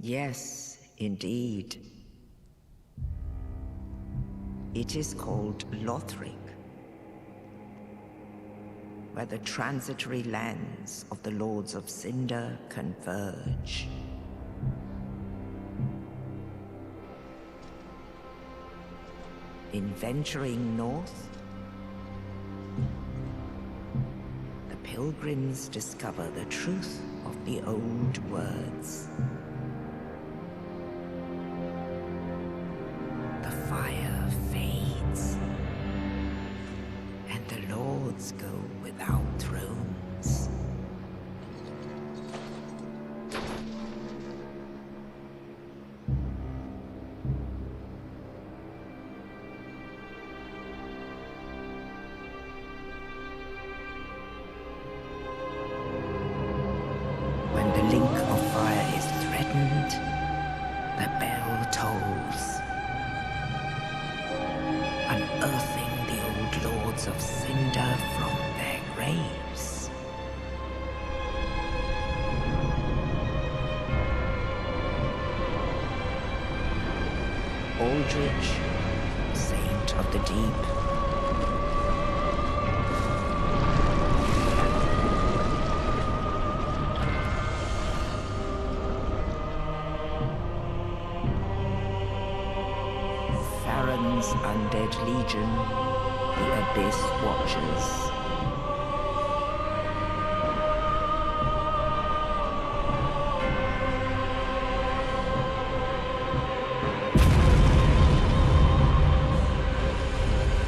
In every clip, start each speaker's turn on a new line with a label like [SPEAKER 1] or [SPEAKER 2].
[SPEAKER 1] Yes, indeed. It is called Lothric, where the transitory lands of the Lords of Cinder converge. In venturing north, the pilgrims discover the truth of the old words. The fire fades, and the lords go without thrones. When the link of fire is threatened, the bell tolls, unearthing the old lords of Cinder from their graves. Aldrich, saint of the deep, Farron's undead legion, the Abyss Watchers.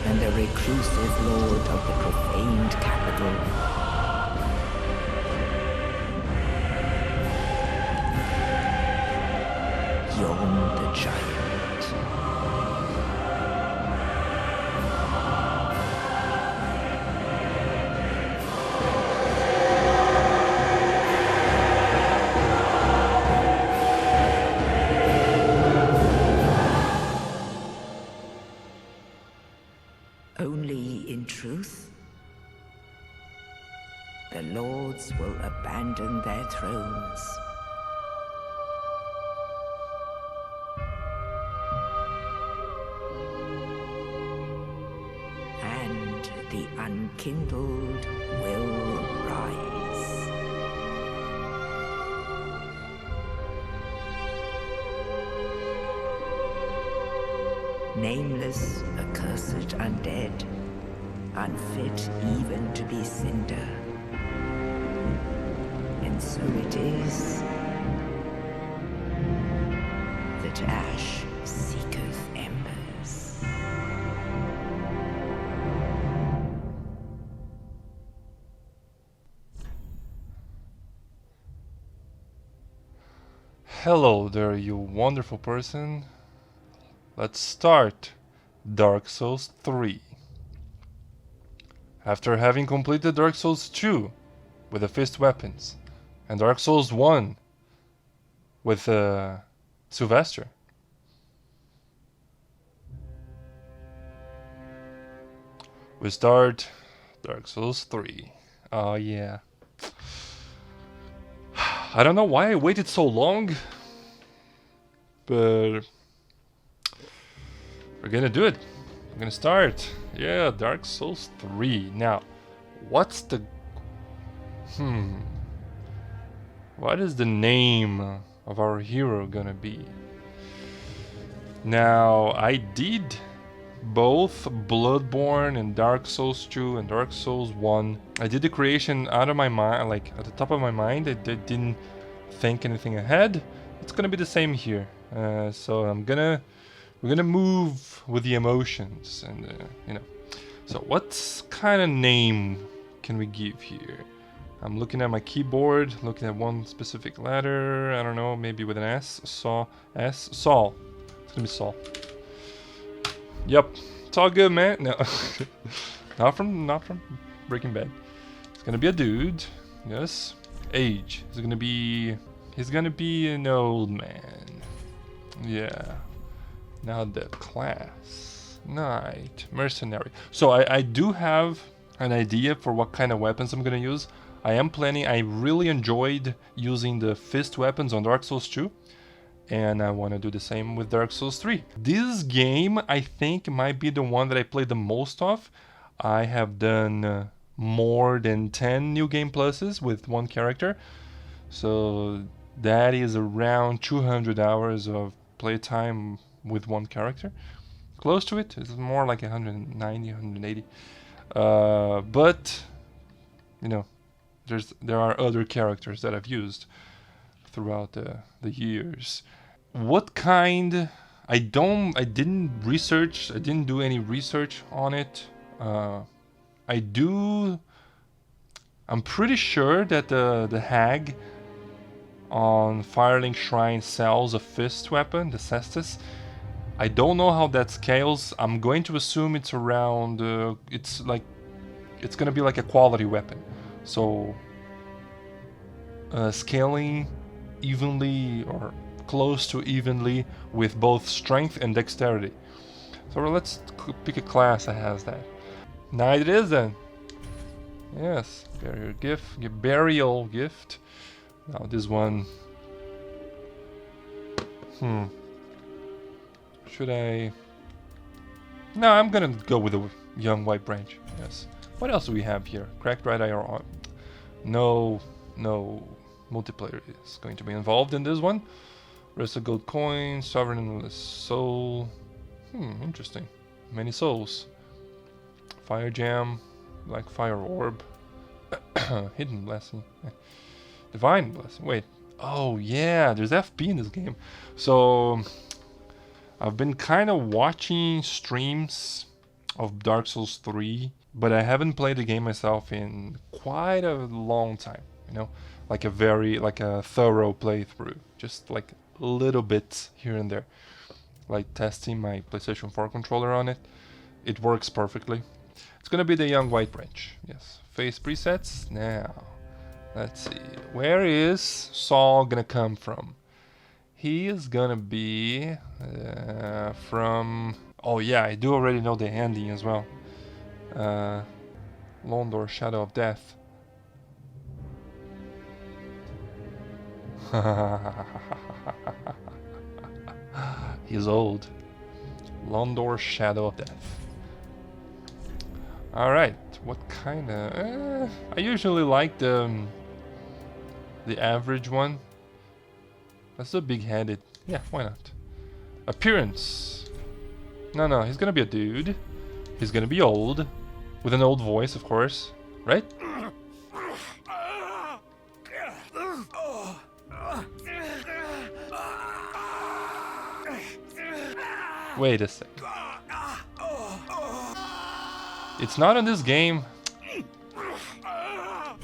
[SPEAKER 1] And the reclusive lord of the profaned capital, Yom the Giant. Only in truth, the lords will abandon their thrones. And the unkindled will rise. Nameless, accursed undead, unfit even to be cinder. And so it is that ash seeketh embers.
[SPEAKER 2] Hello there, you wonderful person. Let's start Dark Souls 3. After having completed Dark Souls 2 with the fist weapons, and Dark Souls 1 with Sylvester. We start Dark Souls 3. Oh yeah. I don't know why I waited so long, but we're gonna do it. We're gonna start. Yeah, Dark Souls 3. Now, what's the... What is the name of our hero gonna be? Now, I did both Bloodborne and Dark Souls 2 and Dark Souls 1. I did the creation out of my mind, like at the top of my mind. I didn't think anything ahead. It's gonna be the same here. So we're gonna move with the emotions, and you know. So what kind of name can we give here? I'm looking at my keyboard, looking at one specific letter. I don't know, maybe with an S. Saul. It's gonna be Saul. Yep, it's all good, man. No, not from Breaking Bad. It's gonna be a dude. Yes. Age. He's gonna be an old man. Yeah. Now the class. Knight. Mercenary. So I do have an idea for what kind of weapons I'm gonna use. I am planning. I really enjoyed using the fist weapons on Dark Souls 2. and I want to do the same with Dark Souls 3. This game, I think, might be the one that I played the most of. I have done more than 10 new game pluses with one character, so that is around 200 hours of playtime with one character. Close to it. It's more like 190, 180. But you know, there are other characters that I've used throughout the years. What kind? I didn't do any research on it. I'm pretty sure that the hag on Firelink Shrine sells a fist weapon, the Cestus. I don't know how that scales. I'm going to assume it's around. It's gonna be like a quality weapon, so scaling evenly or close to evenly with both strength and dexterity. So let's pick a class that has that. Now it is then. Yes, burial gift. Now this one. Should I? No, I'm gonna go with the young white branch. Yes. What else do we have here? Cracked right eye or no multiplayer is going to be involved in this one. Rest of gold coins, sovereign soul. Interesting. Many souls. Fire jam, like fire orb. Hidden blessing. Divine blessing. Wait. Oh yeah, there's FP in this game. So I've been kind of watching streams of Dark Souls 3, but I haven't played the game myself in quite a long time, you know, like a thorough playthrough, just like little bits here and there, like testing my PlayStation 4 controller on it. It works perfectly. It's gonna be the young white branch. Yes. Face presets. Now, let's see. Where is Saul gonna come from? He is gonna be from... Oh yeah, I do already know the ending as well. Londor, Shadow of Death. He's old. Londor, Shadow of Death. Alright, what kind of... I usually like the average one. That's the big-headed. Yeah, why not? Appearance. No, he's gonna be a dude. He's gonna be old. With an old voice, of course. Right? Wait a second. It's not in this game.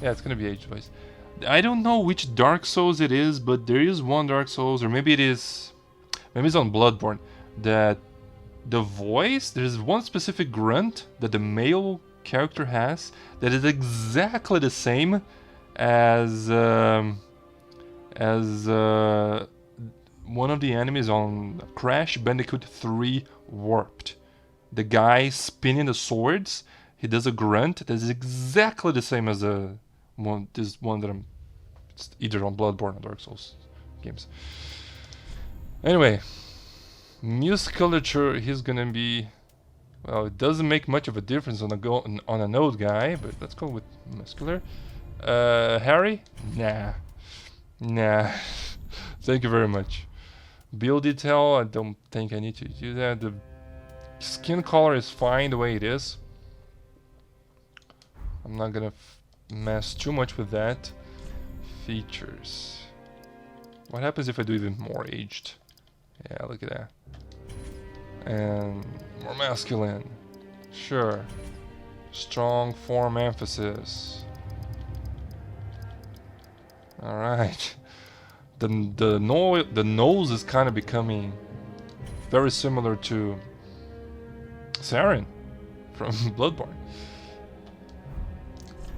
[SPEAKER 2] Yeah, it's gonna be age voice. I don't know which Dark Souls it is, but there is one Dark Souls, or maybe it's on Bloodborne, that the voice, there's one specific grunt that the male character has that is exactly the same as one of the enemies on Crash Bandicoot 3 Warped. The guy spinning the swords, he does a grunt that is exactly the same as this one that it's either on Bloodborne or Dark Souls games. Anyway, musculature, he's gonna be... Well, it doesn't make much of a difference on a node guy, but let's go with muscular. Harry? Nah. Thank you very much. Build detail, I don't think I need to do that. The skin color is fine the way it is. I'm not gonna mess too much with that. Features. What happens if I do even more aged? Yeah, look at that. And more masculine. Sure. Strong form emphasis. Alright. The nose is kind of becoming very similar to Saren from Bloodborne.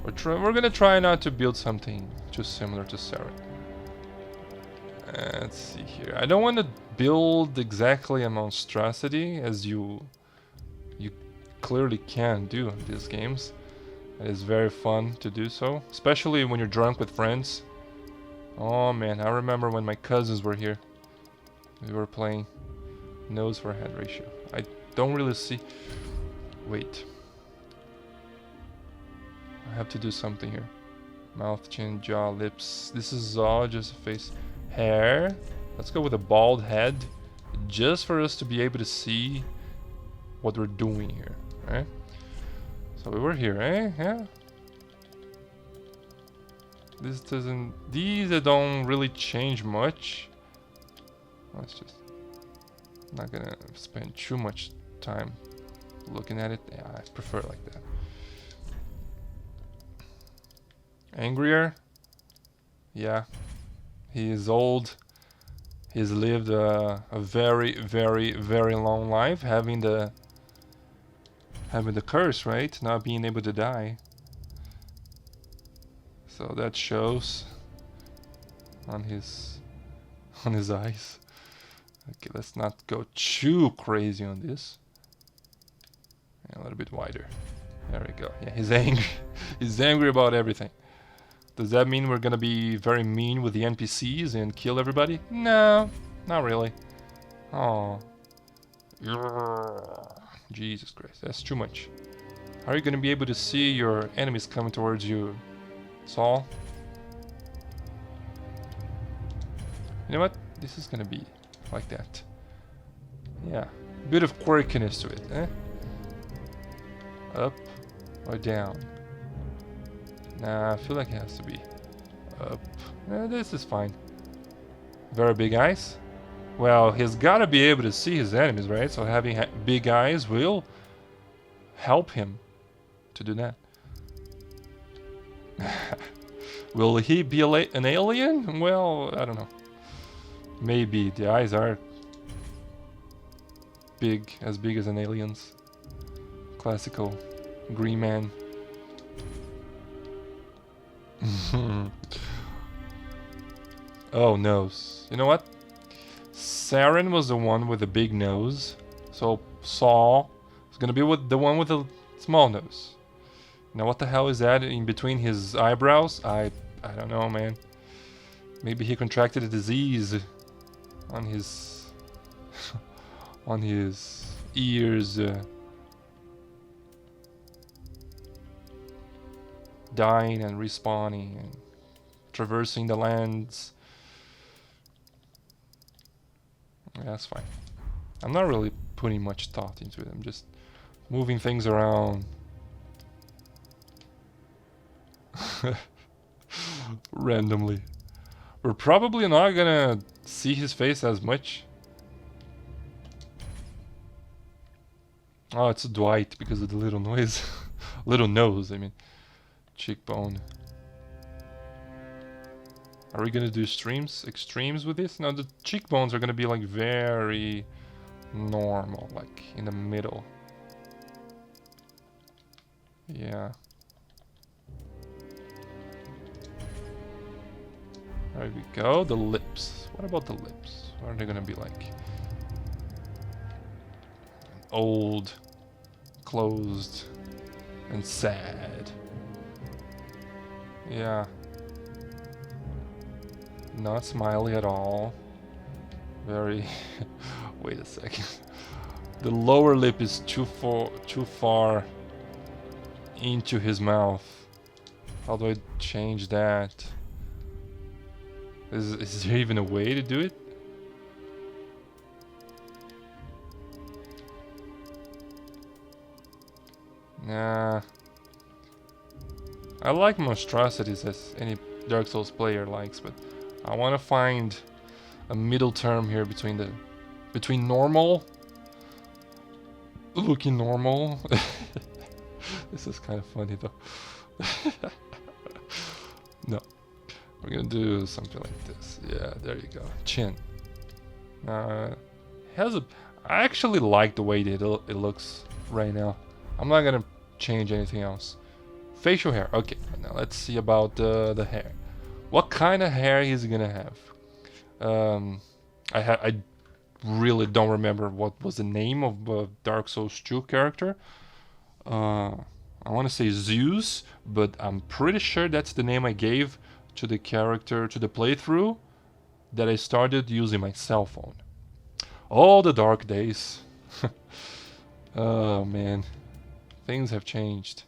[SPEAKER 2] We're gonna try not to build something too similar to Saren. Let's see here. I don't want to build exactly a monstrosity, as you clearly can do in these games. It is very fun to do so, especially when you're drunk with friends. Oh man, I remember when my cousins were here. We were playing nose for head ratio. I don't really see. Wait. I have to do something here. Mouth, chin, jaw, lips. This is all just a face. Hair. Let's go with a bald head. Just for us to be able to see what we're doing here. Right? So we were here, eh? Yeah. This doesn't... These don't really change much. Let's just... Not gonna spend too much time looking at it. Yeah, I prefer it like that. Angrier? Yeah. He is old. He's lived a very, very, very long life, having the curse, right? Not being able to die. So that shows on his eyes. Okay, let's not go too crazy on this. Yeah, a little bit wider. There we go. Yeah, he's angry. He's angry about everything. Does that mean we're gonna be very mean with the NPCs and kill everybody? No, not really. Oh, Jesus Christ, that's too much. How are you gonna be able to see your enemies coming towards you, Saul? You know what? This is gonna be like that. Yeah, bit of quirkiness to it, eh? Up or down? Nah, I feel like it has to be up. This is fine. Very big eyes. Well, he's gotta be able to see his enemies, right? So having big eyes will help him to do that. Will he be an alien? Well, I don't know. Maybe. The eyes are big, as big as an alien's. Classical green man. Oh, nose. You know what? Saren was the one with the big nose. So Saul is gonna be with the one with the small nose. Now what the hell is that in between his eyebrows? I don't know, man. Maybe he contracted a disease on his on his ears. Dying and respawning and traversing the lands. Yeah, that's fine. I'm not really putting much thought into it. I'm just moving things around. Randomly. We're probably not gonna see his face as much. Oh, it's Dwight because of the little noise. Little nose, I mean. Cheekbone. Are we gonna do extremes with this? No, the cheekbones are gonna be like very normal, like in the middle. Yeah. There we go. The lips. What about the lips? What are they gonna be like? Old, closed, and sad. Yeah. Not smiley at all. Very... Wait a second. The lower lip is too far into his mouth. How do I change that? Is there even a way to do it? Nah. I like monstrosities as any Dark Souls player likes, but I want to find a middle term here between normal, looking normal. This is kind of funny though. No, we're gonna do something like this. Yeah, there you go. Chin. Has a. I actually like the way it looks right now. I'm not gonna change anything else. Facial hair. Okay, now let's see about the hair. What kind of hair he's gonna have? I really don't remember what was the name of Dark Souls 2 character. I want to say Zeus, but I'm pretty sure that's the name I gave to the character, to the playthrough that I started using my cell phone. All the dark days. Oh man, things have changed.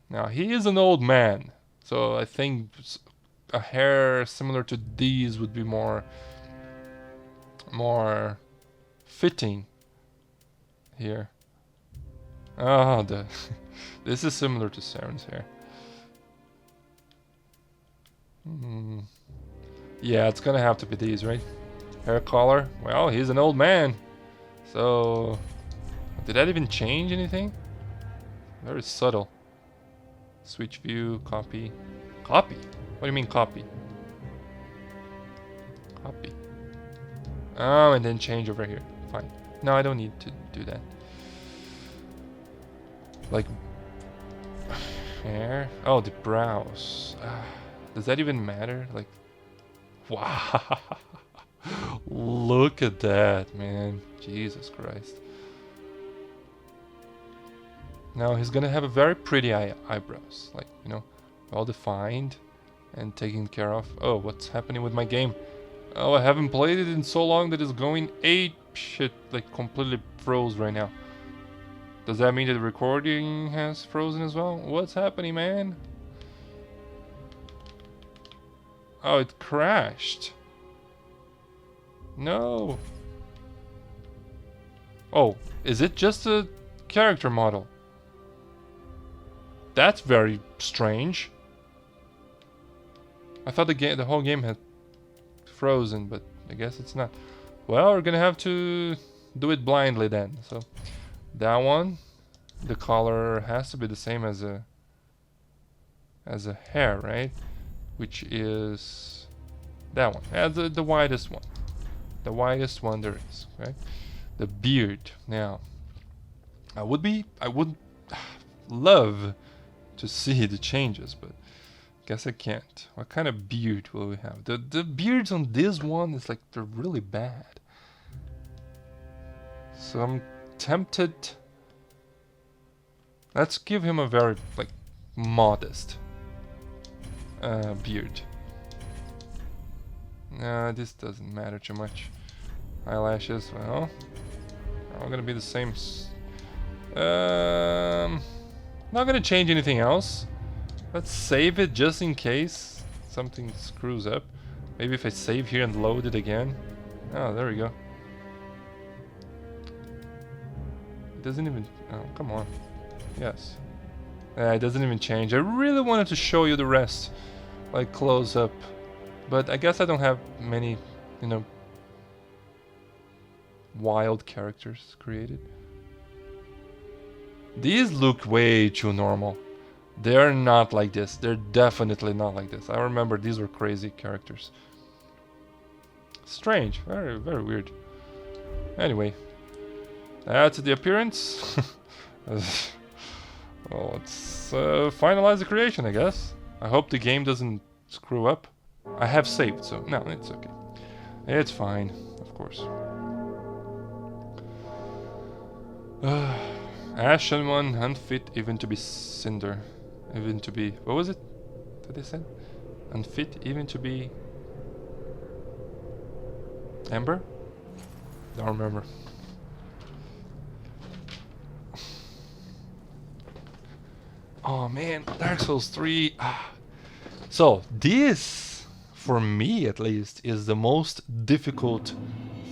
[SPEAKER 2] Now he is an old man, so I think a hair similar to these would be more fitting here. Oh, this is similar to Saren's hair. Yeah, it's gonna have to be these, right? Hair color. Well, he's an old man, so did that even change anything? Very subtle. Switch view, copy. Copy? What do you mean copy? Copy. Oh, and then change over here. Fine. No, I don't need to do that. Like, hair? Oh, the brows. Does that even matter? Like, wow. Look at that, man. Jesus Christ. Now he's gonna have a very pretty eyebrows. Like, you know, well defined and taken care of. Oh, what's happening with my game? Oh, I haven't played it in so long that it's going ape shit, like completely froze right now. Does that mean that the recording has frozen as well? What's happening, man? Oh, it crashed. No. Oh, is it just a character model? That's very strange. I thought the whole game had frozen, but I guess it's not. Well, we're gonna have to do it blindly then. So that one, the color has to be the same as a hair, right? Which is that one. Yeah, the widest one. The widest one there is, right? The beard. Now, I would love to see the changes, but guess I can't. What kind of beard will we have? The beards on this one is like they're really bad. So I'm tempted. Let's give him a very like modest beard. Nah, this doesn't matter too much. Eyelashes, well, are all gonna be the same. Not gonna change anything else. Let's save it just in case something screws up. Maybe if I save here and load it again. Oh, there we go. It doesn't even... Oh, come on. Yes. It doesn't even change. I really wanted to show you the rest, like close up. But I guess I don't have many, you know, wild characters created. These look way too normal. They're not like this. They're definitely not like this. I remember these were crazy characters. Strange. Very, very weird. Anyway. That's the appearance. Well, let's finalize the creation, I guess. I hope the game doesn't screw up. I have saved, so no, it's okay. It's fine, of course. Ashen one, unfit even to be cinder. Even to be... What was it that they said? Unfit even to be... Ember? Don't remember. Oh man, Dark Souls 3. So, this, for me at least, is the most difficult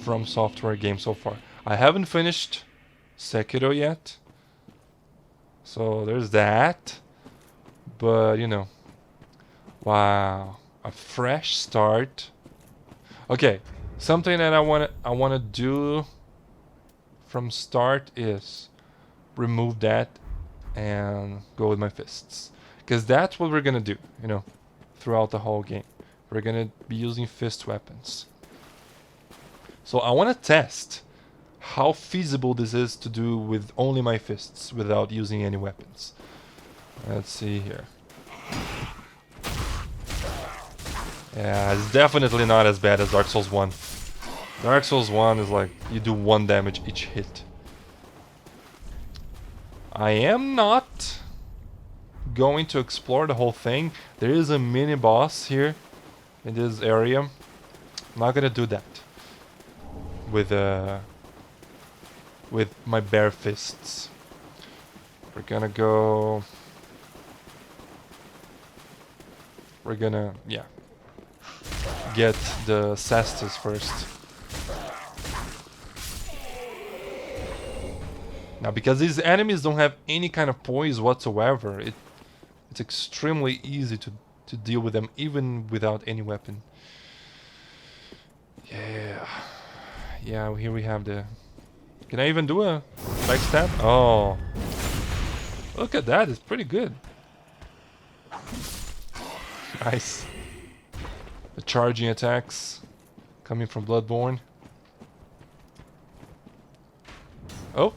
[SPEAKER 2] From Software game so far. I haven't finished Sekiro yet. So, there's that. But, you know. Wow. A fresh start. Okay. Something that I wanna do from start is remove that and go with my fists. Because that's what we're gonna do, you know, throughout the whole game. We're gonna be using fist weapons. So I wanna test how feasible this is to do with only my fists without using any weapons. Let's see here. Yeah, it's definitely not as bad as Dark Souls 1. Dark Souls 1 is like, you do 1 damage each hit. I am not going to explore the whole thing. There is a mini boss here in this area. I'm not gonna do that. with my bare fists. We're gonna go. We're gonna, yeah, get the cestus first. Now, because these enemies don't have any kind of poise whatsoever, it's extremely easy to deal with them, even without any weapon. Yeah. Yeah, here we have the... Can I even do a backstab? Oh. Look at that, it's pretty good. Nice. The charging attacks coming from Bloodborne. Oh.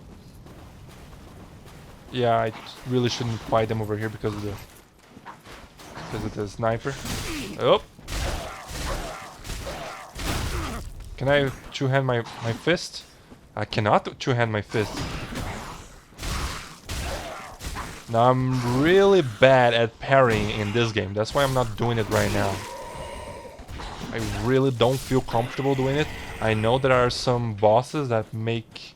[SPEAKER 2] Yeah, I really shouldn't fight them over here because of the sniper. Oh. Can I two-hand my fist? I cannot two-hand my fist. Now I'm really bad at parrying in this game. That's why I'm not doing it right now. I really don't feel comfortable doing it. I know there are some bosses that make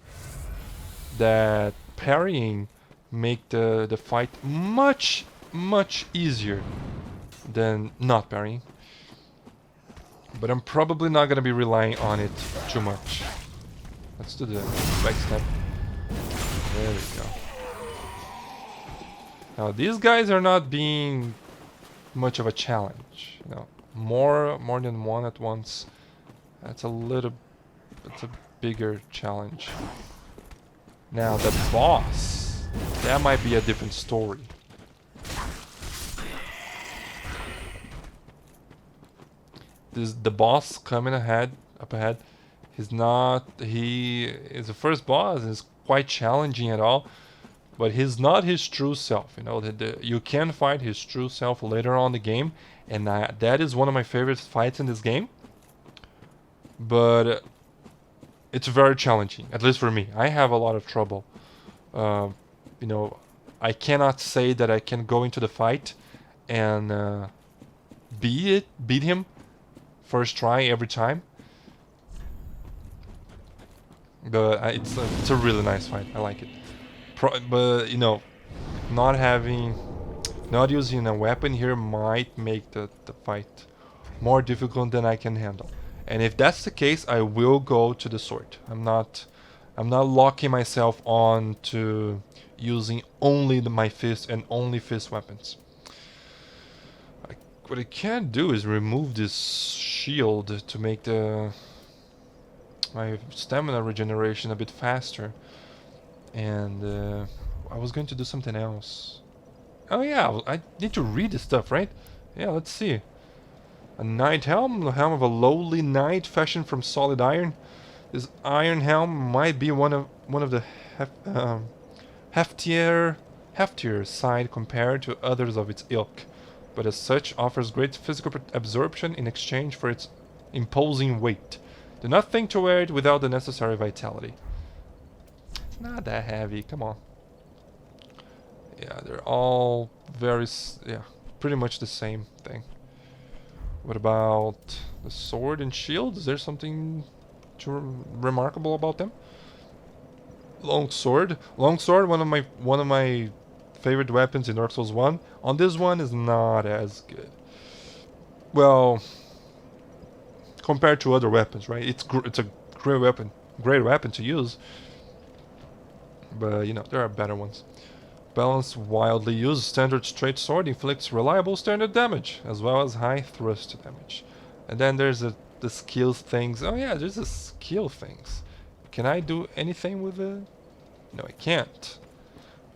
[SPEAKER 2] that parrying make the fight much easier than not parrying. But I'm probably not gonna be relying on it too much. Let's do the backstab. There we go. Now these guys are not being much of a challenge. You know, more than one at once. That's a bigger challenge. Now the boss, that might be a different story. The boss coming up ahead. He is the first boss. Is quite challenging at all, but he's not his true self. You know, you can fight his true self later on in the game, and that is one of my favorite fights in this game. But it's very challenging, at least for me. I have a lot of trouble. You know, I cannot say that I can go into the fight and beat him first try every time. But it's a really nice fight. I like it. But you know, not using a weapon here might make the fight more difficult than I can handle. And if that's the case, I will go to the sword. I'm not locking myself on to using only my fist and only fist weapons. What I can do is remove this shield to make my stamina regeneration a bit faster. And I was going to do something else. Oh yeah, I need to read this stuff, right? Yeah, let's see. A knight helm, the helm of a lowly knight fashioned from solid iron. This iron helm might be one of the heftier side compared to others of its ilk, but as such offers great physical absorption in exchange for its imposing weight. Do not think to wear it without the necessary vitality. It's not that heavy, come on. Yeah, they're all pretty much the same thing. What about the sword and shield? Is there something remarkable about them? Longsword, one of my favorite weapons in Dark Souls 1. On this one is not as good. Well, compared to other weapons, right? It's a great weapon to use. But you know, there are better ones. Balanced, wildly used, standard straight sword inflicts reliable standard damage, as well as high thrust damage. And then there's the skills things. Oh yeah, there's the skill things. Can I do anything with it? No, I can't.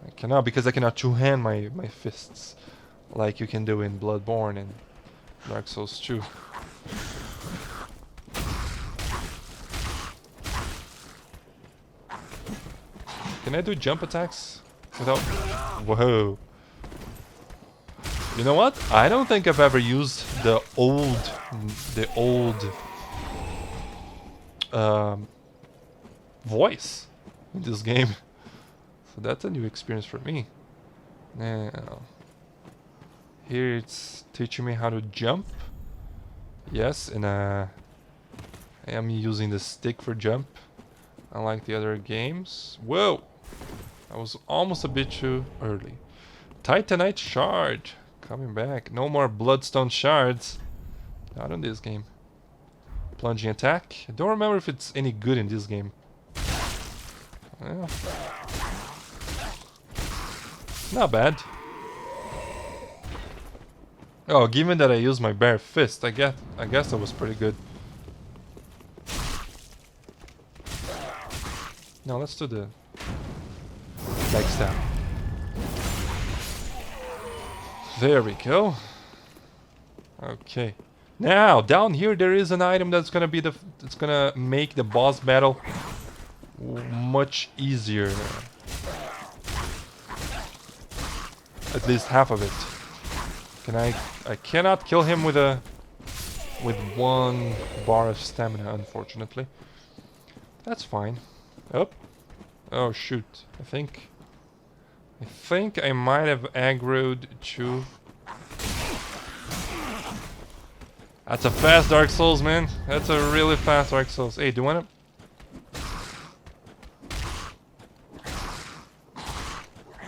[SPEAKER 2] I cannot, because I cannot two-hand my fists like you can do in Bloodborne and Dark Souls 2. Can I do jump attacks without... Whoa. You know what? I don't think I've ever used the old voice in this game. So that's a new experience for me. Now, here it's teaching me how to jump. Yes, in a I am using the stick for jump, unlike the other games. Whoa! I was almost a bit too early. Titanite shard coming back. No more bloodstone shards. Not in this game. Plunging attack. I don't remember if it's any good in this game. Well, not bad. Oh, given that I used my bare fist, I guess that was pretty good. Now let's do the backstab. There we go. Okay. Now down here there is an item that's gonna be that's gonna make the boss battle much easier. At least half of it. I cannot kill him with one bar of stamina, unfortunately. That's fine. Oh shoot. I think I might have aggroed too. That's a fast Dark Souls, man. That's a really fast Dark Souls. Hey, do you wanna?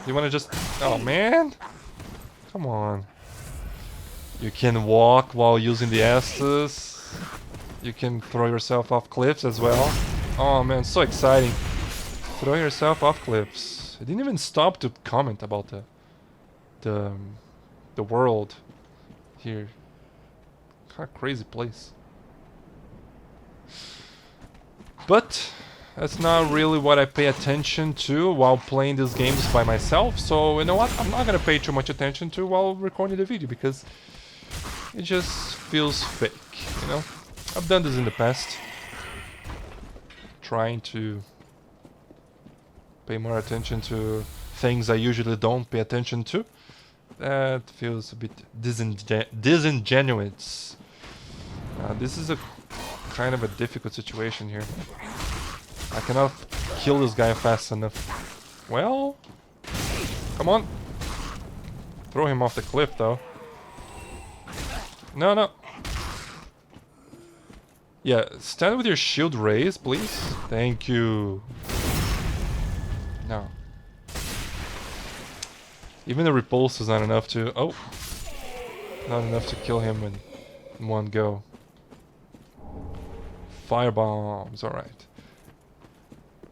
[SPEAKER 2] You wanna just? Oh man! Come on. You can walk while using the Estus. You can throw yourself off cliffs as well. Oh man, so exciting! Throw yourself off cliffs. I didn't even stop to comment about the world here. Kind of crazy place. But that's not really what I pay attention to while playing these games by myself. So you know what? I'm not gonna pay too much attention to while recording the video because it just feels fake, you know? I've done this in the past. Trying to pay more attention to things I usually don't pay attention to. That feels a bit disingenuous. This is a kind of a difficult situation here. I cannot kill this guy fast enough. Well, come on. Throw him off the cliff though. No. Yeah, stand with your shield raised, please. Thank you. No. Even the repulse is not enough to... Oh! Not enough to kill him in one go. Firebombs, alright.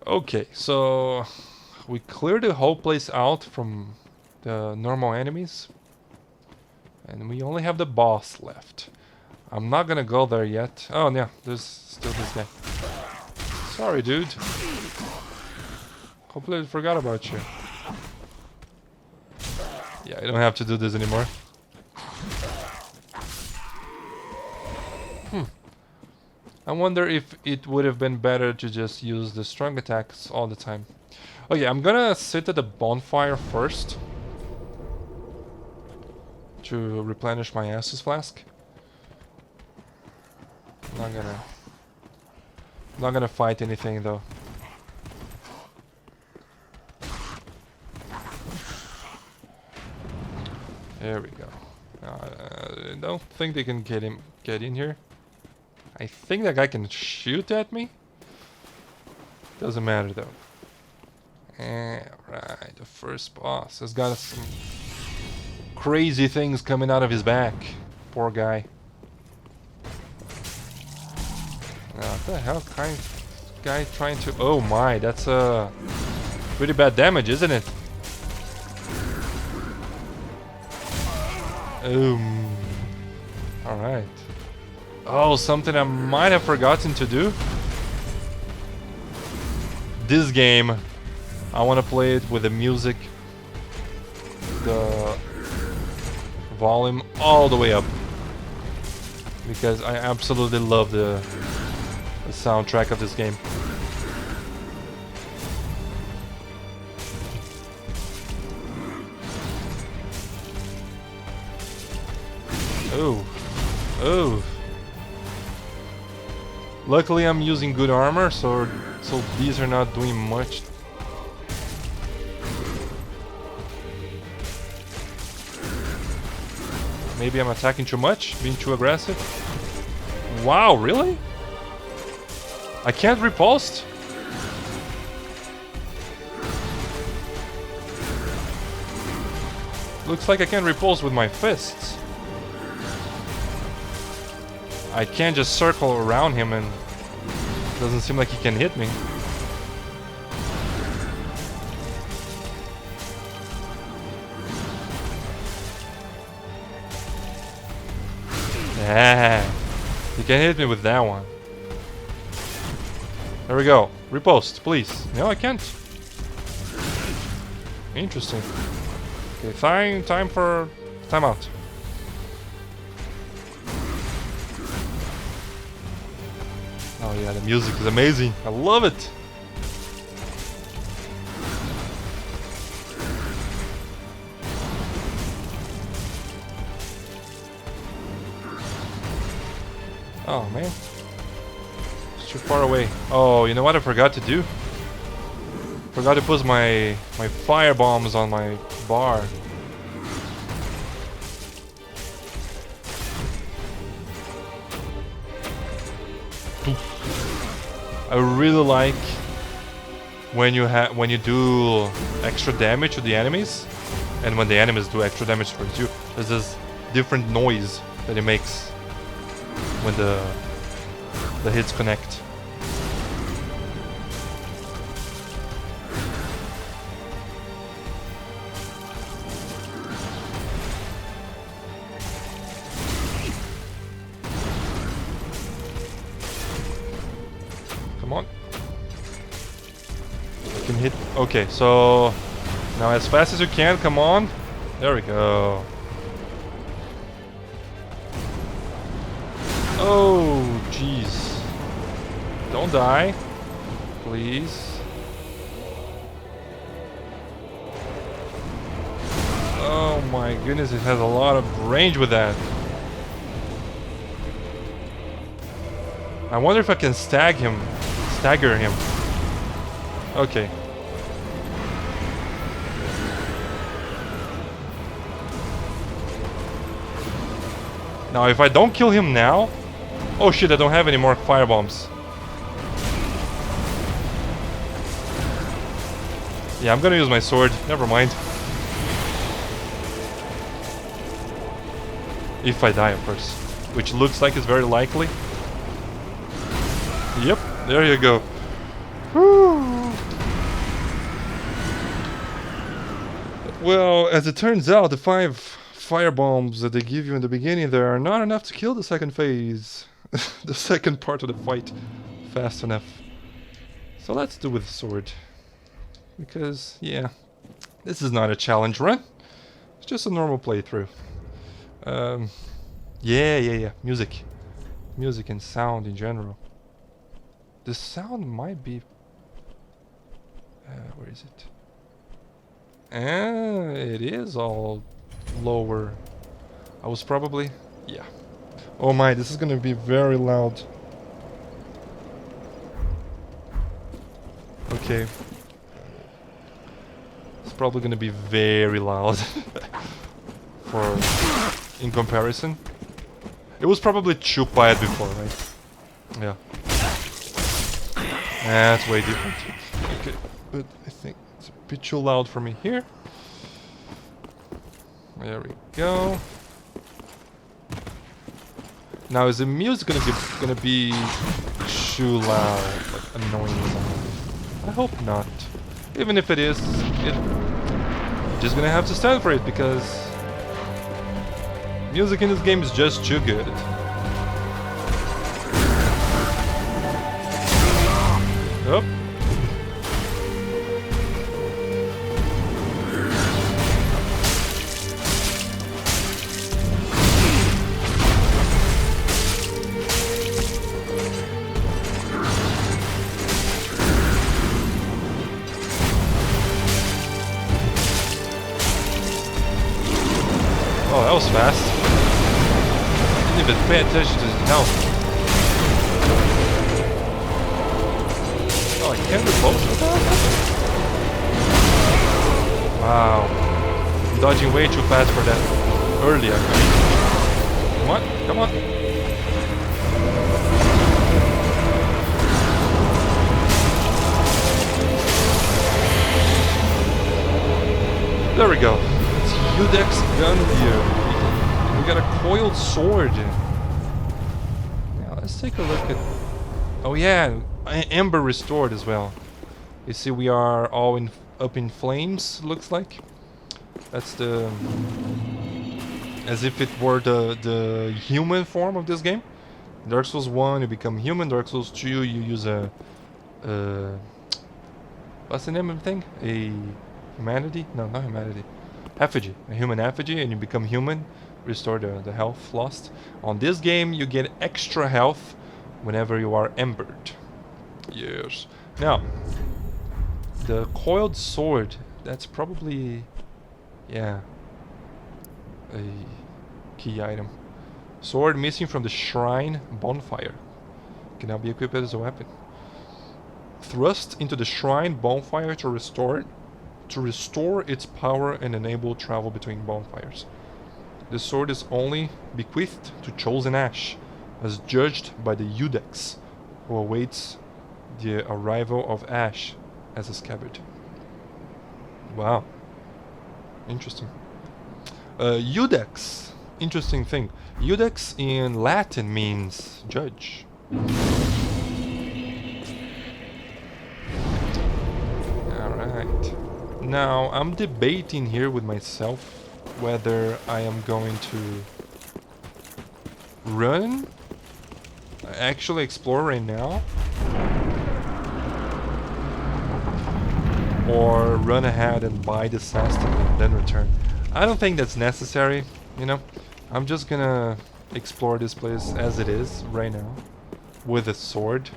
[SPEAKER 2] Okay, so... we cleared the whole place out from the normal enemies. And we only have the boss left. I'm not gonna go there yet. Oh yeah, there's still this guy. Sorry, dude. Completely forgot about you. Yeah, I don't have to do this anymore. I wonder if it would have been better to just use the strong attacks all the time. Okay, I'm gonna sit at the bonfire first to replenish my Estus flask. Not gonna fight anything though. There we go. I don't think they can get in here. I think that guy can shoot at me. Doesn't matter though. Alright, the first boss has got some crazy things coming out of his back. Poor guy. What the hell kind of guy trying to... Oh my, that's pretty bad damage, isn't it? Alright. Oh, something I might have forgotten to do. This game, I want to play it with the music, the volume all the way up. Because I absolutely love the soundtrack of this game. Oh. Luckily I'm using good armor, so these are not doing much. Maybe I'm attacking too much, being too aggressive. Wow, really? I can't riposte. Looks like I can't riposte with my fists. I can't just circle around him and it doesn't seem like he can hit me. Yeah, you can hit me with that one. There we go. Riposte, please. No, I can't. Interesting. Okay, time for timeout. Oh yeah, the music is amazing. I love it. Oh man, it's too far away. Oh, you know what I forgot to do? Forgot to put my fire bombs on my bar. I really like when you do extra damage to the enemies, and when the enemies do extra damage towards you. There's this different noise that it makes when the hits connect. Come on. I can hit. Okay, so now as fast as you can, come on. There we go. Oh, jeez. Don't die. Please. Oh my goodness, it has a lot of range with that. I wonder if I can stagger him. Okay. Now if I don't kill him now... Oh shit, I don't have any more firebombs. Yeah, I'm gonna use my sword. Never mind. If I die, of course. Which looks like it's very likely. Yep, there you go. Whew. Well, as it turns out, the 5 firebombs that they give you in the beginning there are not enough to kill the second phase. The second part of the fight fast enough. So let's do with the sword. Because, yeah, this is not a challenge run. It's just a normal playthrough. Yeah. Music. Music and sound in general. The sound might be... where is it? It is all lower. I was probably... Yeah. Oh my, this is gonna be very loud. Okay. It's probably gonna be very loud. In comparison. It was probably too quiet before, right? Yeah. That's way different. Okay, but I think it's a bit too loud for me here. There we go. Now, is the music gonna be too loud, like annoying? I hope not. Even if it is, just gonna have to stand for it because music in this game is just too good. Up. Oh, that was fast. Didn't even pay attention to his health. Oh, I can't repulse with that? Wow. I'm dodging way too fast for that. Early, actually. Come on, come on. There we go. It's Udex gun here. We got a coiled sword. Now let's take a look at... Oh yeah, Ember restored as well. You see we are all up in flames, looks like. That's the... as if it were the human form of this game. Dark Souls 1 you become human, Dark Souls 2 you use a... what's the name of the thing? A... humanity? No, not humanity. Effigy. A human effigy, and you become human. Restore the health lost. On this game you get extra health whenever you are embered. Yes. Now, the coiled sword, that's probably... yeah, a key item. Sword missing from the shrine bonfire. Can now be equipped as a weapon. Thrust into the shrine bonfire to restore its power and enable travel between bonfires. The sword is only bequeathed to chosen ash, as judged by the Udex, who awaits the arrival of ash as a scabbard. Wow. Interesting. Udex. Interesting thing. Udex in Latin means judge. Alright. Now, I'm debating here with myself whether I am going to run, actually explore right now, or run ahead and buy the Sastic and then return. I don't think that's necessary, you know. I'm just gonna explore this place as it is right now with a sword.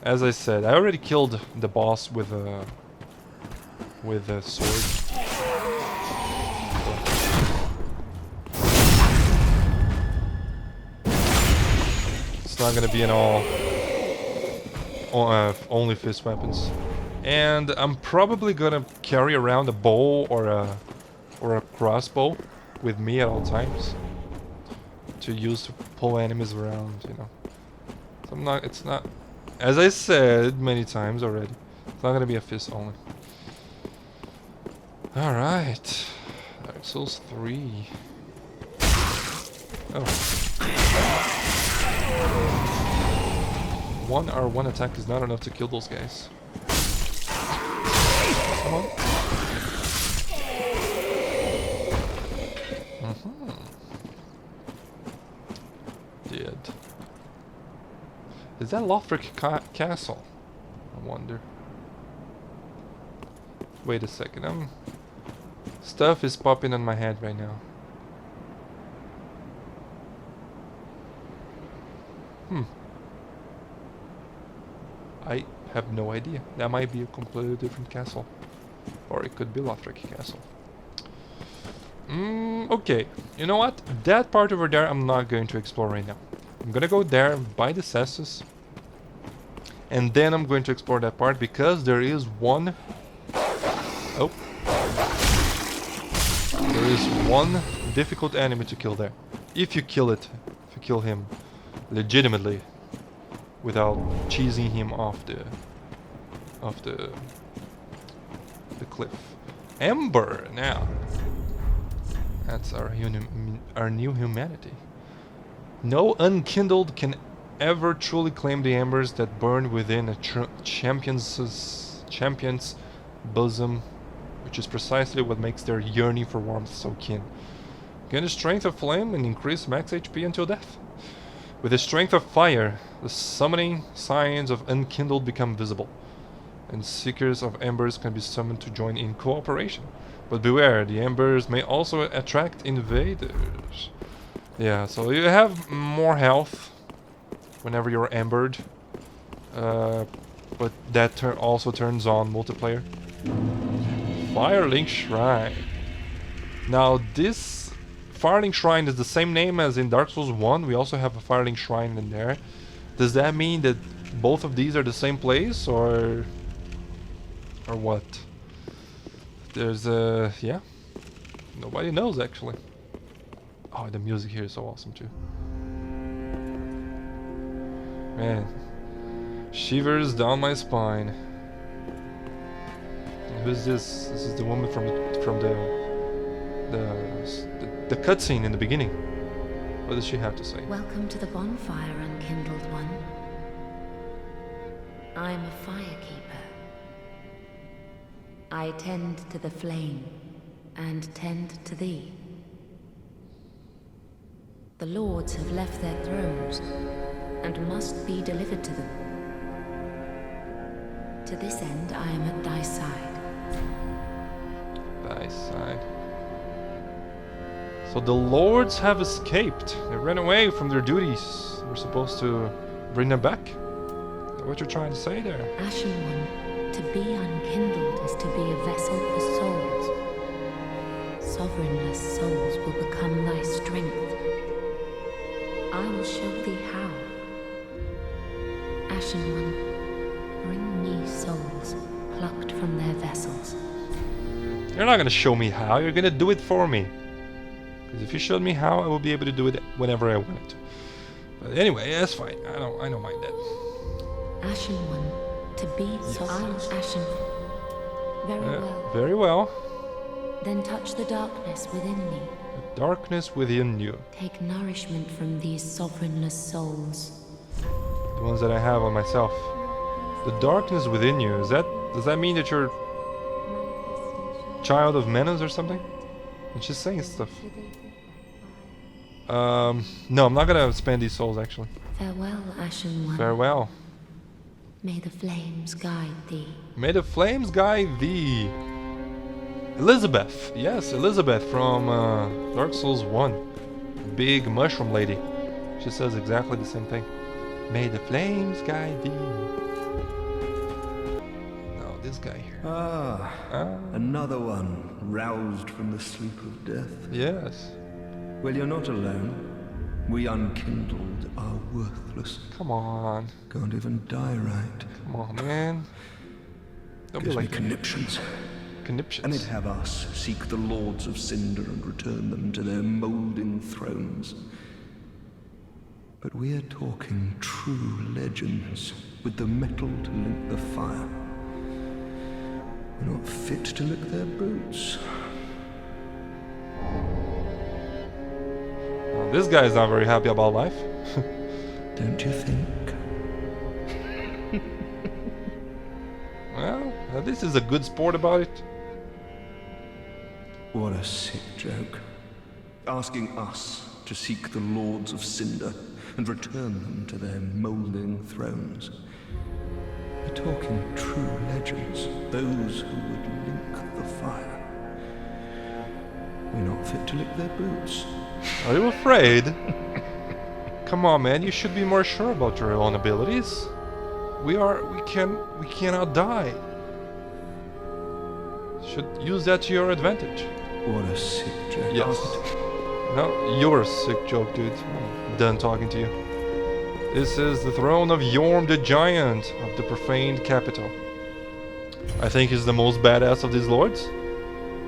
[SPEAKER 2] As I said, I already killed the boss with a sword. It's not gonna be an only fist weapons. And I'm probably gonna carry around a bow or a crossbow with me at all times to use to pull enemies around, you know. So it's not, as I said many times already, it's not gonna be a fist only. Alright. Dark Souls 3. Oh. One R1 attack is not enough to kill those guys. Come on. Dead. Is that Lothric Castle? I wonder. Wait a second. Stuff is popping on my head right now. I have no idea. That might be a completely different castle. Or it could be Lothric Castle. Okay. You know what? That part over there I'm not going to explore right now. I'm gonna go there, buy the cestus, and then I'm going to explore that part because there is one... oh. There is one difficult enemy to kill there. If you kill him legitimately, without cheesing him off the cliff. Ember now. That's our new humanity. No unkindled can ever truly claim the embers that burn within a champion's bosom, which is precisely what makes their yearning for warmth so keen. Gain the strength of flame and increase max HP until death. With the strength of fire, the summoning signs of unkindled become visible, and seekers of embers can be summoned to join in cooperation. But beware, the embers may also attract invaders. Yeah, so you have more health whenever you're embered, but that also turns on multiplayer. Firelink Shrine. Now this Firelink Shrine is the same name as in Dark Souls 1. We also have a Firelink Shrine in there. Does that mean that both of these are the same place, or what? There's yeah. Nobody knows actually. Oh, the music here is so awesome too. Man, shivers down my spine. Who's this? This is the woman from the cutscene in the beginning. What does she have to say?
[SPEAKER 3] Welcome to the bonfire, unkindled one. I'm a firekeeper. I tend to the flame, and tend to thee. The lords have left their thrones, and must be delivered to them. To this end, I am at thy side.
[SPEAKER 2] Thy side. So the lords have escaped. They ran away from their duties. We're supposed to bring them back. Is that what you're trying to say there?
[SPEAKER 3] Ashen one, to be unkindled is to be a vessel for souls. Sovereignless souls will become thy strength. I will show thee how. Ashen one, bring me souls plucked from their vessels.
[SPEAKER 2] You're not gonna show me how. You're gonna do it for me. Because if you showed me how, I will be able to do it whenever I want to. But anyway, that's fine. I don't mind that.
[SPEAKER 3] Ashen one, to be so I'm ashen. Very well.
[SPEAKER 2] Very well.
[SPEAKER 3] Then touch the darkness within me.
[SPEAKER 2] The darkness within you.
[SPEAKER 3] Take nourishment from these sovereignless souls.
[SPEAKER 2] The ones that I have on myself. The darkness within you. Does that mean that you're child of Menace or something? It's just saying stuff. No, I'm not gonna spend these souls actually.
[SPEAKER 3] Farewell, Ashen One.
[SPEAKER 2] Farewell.
[SPEAKER 3] May the flames guide thee.
[SPEAKER 2] May the flames guide thee. Elizabeth. Yes, Elizabeth from Dark Souls 1. Big mushroom lady. She says exactly the same thing. May the flames guide thee. No, this guy here.
[SPEAKER 4] Another one roused from the sleep of death.
[SPEAKER 2] Yes.
[SPEAKER 4] Well, you're not alone. We unkindled are worthless.
[SPEAKER 2] Come on.
[SPEAKER 4] Can't even die right.
[SPEAKER 2] Come on, man. Don't be
[SPEAKER 4] Gives me
[SPEAKER 2] like
[SPEAKER 4] conniptions.
[SPEAKER 2] conniptions.
[SPEAKER 4] And it'd have us seek the lords of Cinder and return them to their moulding thrones. But we're talking true legends with the metal to link the fire. We're not fit to lick their boots.
[SPEAKER 2] Well, this guy's not very happy about life.
[SPEAKER 4] Don't you think?
[SPEAKER 2] Well, at least he's a good sport about it.
[SPEAKER 4] What a sick joke. Asking us to seek the lords of Cinder and return them to their moulding thrones. We're talking true legends, those who would link the fire. We're not fit to lick their boots.
[SPEAKER 2] Are you afraid? Come on, man, you should be more sure about your own abilities. We cannot die. Should use that to your advantage.
[SPEAKER 4] What a sick joke.
[SPEAKER 2] Yes. No, you're a sick joke, dude. I'm done talking to you. This is the throne of Yorm the Giant of the profaned capital. I think he's the most badass of these lords.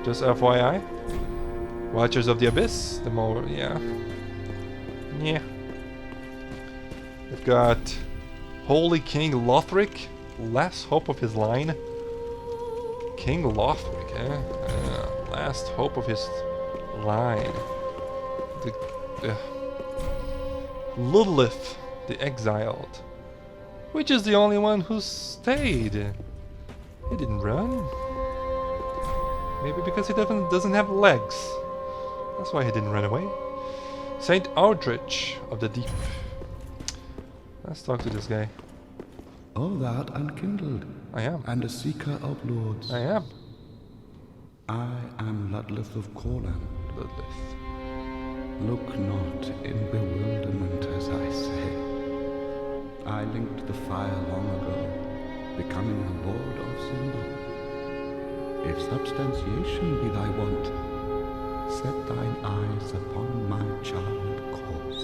[SPEAKER 2] Just FYI. Watchers of the Abyss, the more, yeah. Yeah. We've got Holy King Lothric, last hope of his line. King Lothric, eh? Last hope of his line. The Lilith, the Exiled. Which is the only one who stayed. He didn't run. Maybe because he doesn't have legs. That's why he didn't run away. Saint Aldrich of the Deep. Let's talk to this guy.
[SPEAKER 5] O that unkindled,
[SPEAKER 2] I am.
[SPEAKER 5] and a seeker of lords.
[SPEAKER 2] I am.
[SPEAKER 5] I am Ludleth of Corlan.
[SPEAKER 2] Lilith.
[SPEAKER 5] Look not in bewilderment as I say. I linked the fire long ago, becoming a lord of Cinder. If substantiation be thy want, set thine eyes upon my charmed course.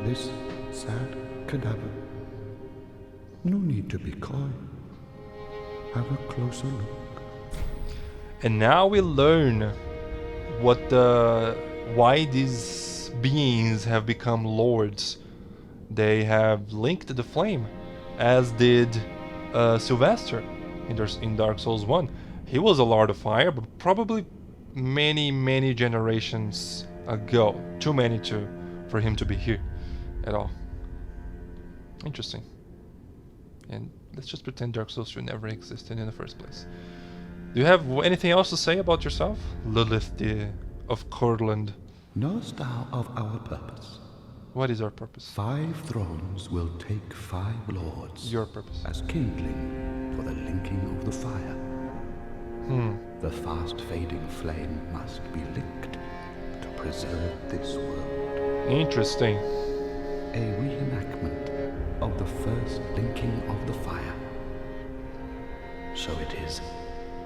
[SPEAKER 5] This sad cadaver, no need to be coy. Have a closer look.
[SPEAKER 2] And now we learn why these beings have become lords. They have linked the flame, as did Sylvester. in Dark Souls 1. He was a Lord of Fire, but probably many generations ago. Too many for him to be here at all. Interesting. And let's just pretend Dark Souls 2 never existed in the first place. Do you have anything else to say about yourself? Lilith of Courtland.
[SPEAKER 5] Knowest thou of our purpose?
[SPEAKER 2] What is our purpose?
[SPEAKER 5] 5 thrones will take 5 lords.
[SPEAKER 2] Your purpose.
[SPEAKER 5] As kindling for the linking of the fire. The fast fading flame must be licked to preserve this world.
[SPEAKER 2] Interesting.
[SPEAKER 5] A reenactment of the first linking of the fire. So it is,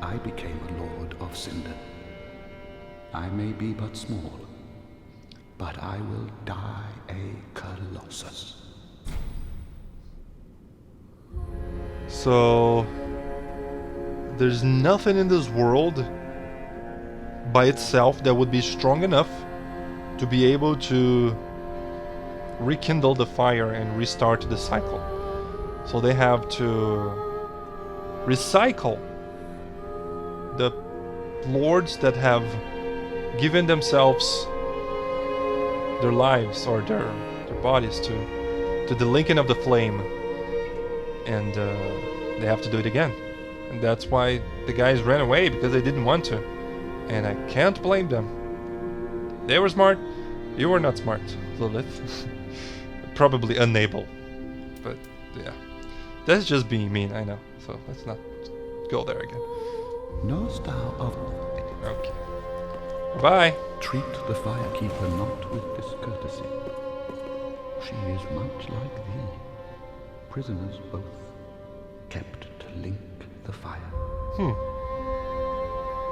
[SPEAKER 5] I became a Lord of Cinder. I may be but small, but I will die a Colossus.
[SPEAKER 2] So there's nothing in this world by itself that would be strong enough to be able to rekindle the fire and restart the cycle. So they have to recycle the lords that have given themselves their lives or their bodies to the linking of the flame, and they have to do it again. And that's why the guys ran away, because they didn't want to. And I can't blame them. They were smart. You were not smart, Lilith. Probably unable. But yeah. That's just being mean, I know. So let's not go there again.
[SPEAKER 5] Knowest thou of...
[SPEAKER 2] Okay. Bye.
[SPEAKER 5] Treat the firekeeper not with discourtesy. She is much like thee. Prisoners both, kept to link the fire.